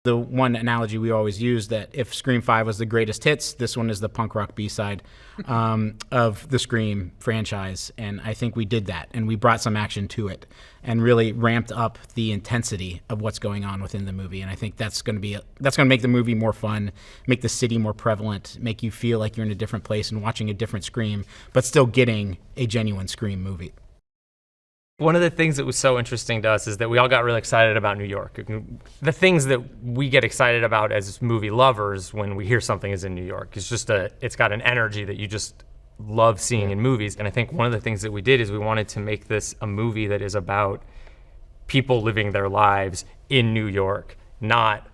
The one analogy we always use that if Scream 5 was the greatest hits, this one is the punk rock B-side of the Scream franchise. And I think we did that, and we brought some action to it and really ramped up the intensity of what's going on within the movie. And I think that's going to make the movie more fun, make the city more prevalent, make you feel like you're in a different place and watching a different Scream, but still getting a genuine Scream movie. One of the things that was so interesting to us is that we all got really excited about New York. The things that we get excited about as movie lovers when we hear something is in New York. It's got an energy that you just love seeing in movies. And I think one of the things that we did is we wanted to make this a movie that is about people living their lives in New York, not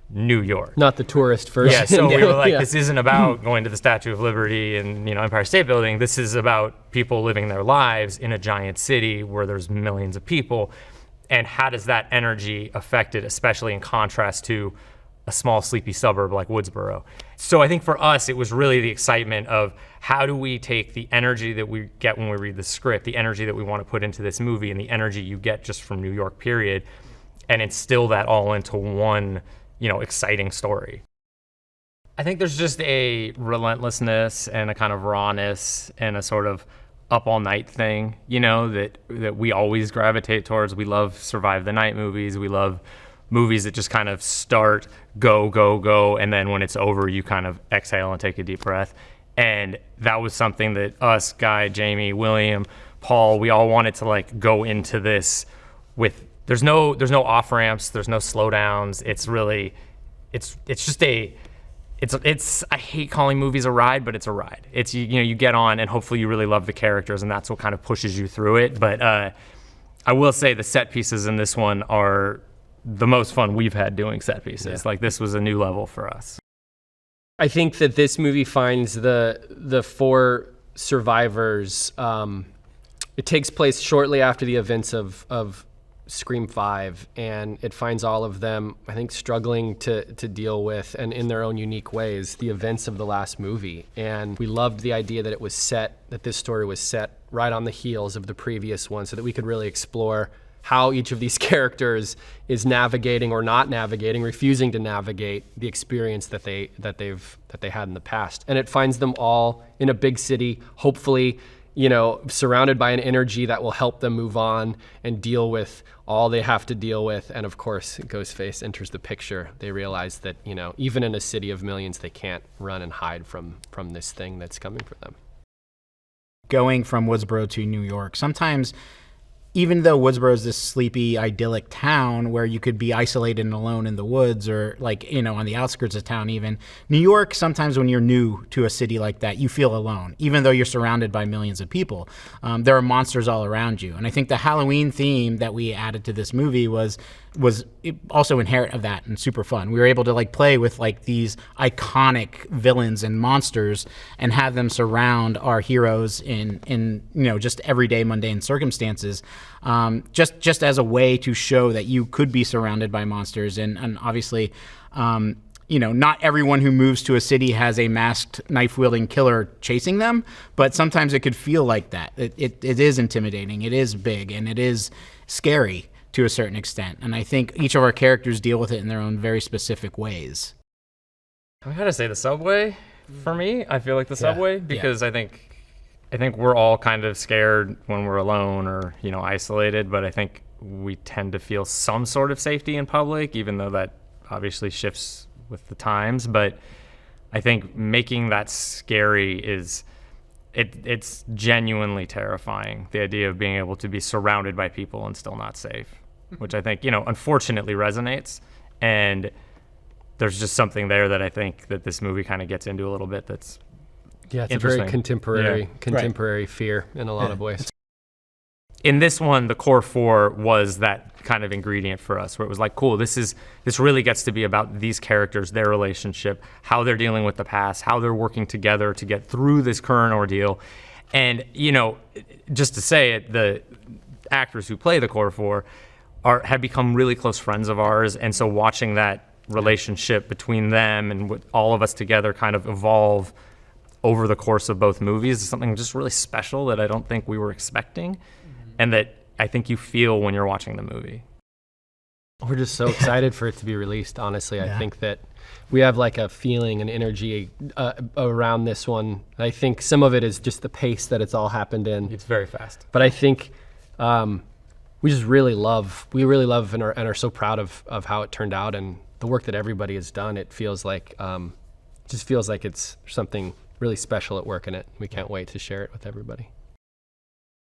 New York. Not the tourist version. Yeah, so we were like, this isn't about going to the Statue of Liberty and Empire State Building. This is about people living their lives in a giant city where there's millions of people. And how does that energy affect it, especially in contrast to a small, sleepy suburb like Woodsboro? So I think for us, it was really the excitement of how do we take the energy that we get when we read the script, the energy that we want to put into this movie, and the energy you get just from New York, period, and instill that all into one exciting story. I think there's just a relentlessness and a kind of rawness and a sort of up all night thing, that we always gravitate towards. We love survive the night movies. We love movies that just kind of start, go, go, go, and then when it's over, you kind of exhale and take a deep breath. And that was something that us, Guy, Jamie, William, Paul, we all wanted to go into this with. There's no off ramps. There's no slowdowns. It's really, it's I hate calling movies a ride, but it's a ride. It's you get on and hopefully you really love the characters and that's what kind of pushes you through it. But I will say the set pieces in this one are the most fun we've had doing set pieces. Yeah. This was a new level for us. I think that this movie finds the four survivors. It takes place shortly after the events of Scream 5, and it finds all of them, I think, struggling to deal with, and in their own unique ways, the events of the last movie. And we loved the idea that this story was set right on the heels of the previous one, so that we could really explore how each of these characters is navigating or not navigating, refusing to navigate the experience that they had in the past. And it finds them all in a big city, hopefully, surrounded by an energy that will help them move on and deal with all they have to deal with. And of course, Ghostface enters the picture. They realize that, even in a city of millions, they can't run and hide from this thing that's coming for them. Going from Woodsboro to New York, sometimes, even though Woodsboro is this sleepy, idyllic town where you could be isolated and alone in the woods or on the outskirts of town even, New York, sometimes when you're new to a city like that, you feel alone, even though you're surrounded by millions of people. There are monsters all around you. And I think the Halloween theme that we added to this movie was also inherent of that and super fun. We were able to play with these iconic villains and monsters and have them surround our heroes in just everyday mundane circumstances, just as a way to show that you could be surrounded by monsters. And obviously, not everyone who moves to a city has a masked knife-wielding killer chasing them, but sometimes it could feel like that. It is intimidating, it is big, and it is scary to a certain extent. And I think each of our characters deal with it in their own very specific ways. I gotta say the subway, for me, I feel like the subway, because I think we're all kind of scared when we're alone or, isolated, but I think we tend to feel some sort of safety in public, even though that obviously shifts with the times. But I think making that scary it's genuinely terrifying, the idea of being able to be surrounded by people and still not safe, which I think, unfortunately resonates. And there's just something there that I think that this movie kind of gets into a little bit that's it's a very contemporary fear in a lot of ways. In this one, the core four was that kind of ingredient for us, where it was cool, this really gets to be about these characters, their relationship, how they're dealing with the past, how they're working together to get through this current ordeal. And, just to say it, the actors who play the core four have become really close friends of ours. And so watching that relationship between them and with all of us together kind of evolve over the course of both movies is something just really special that I don't think we were expecting, and that I think you feel when you're watching the movie. We're just so excited for it to be released. Honestly, I think that we have like a feeling and energy around this one. I think some of it is just the pace that it's all happened in. It's very fast. But I think we just really love and are so proud of how it turned out and the work that everybody has done. It feels like just feels like it's something really special at work in it. We can't wait to share it with everybody.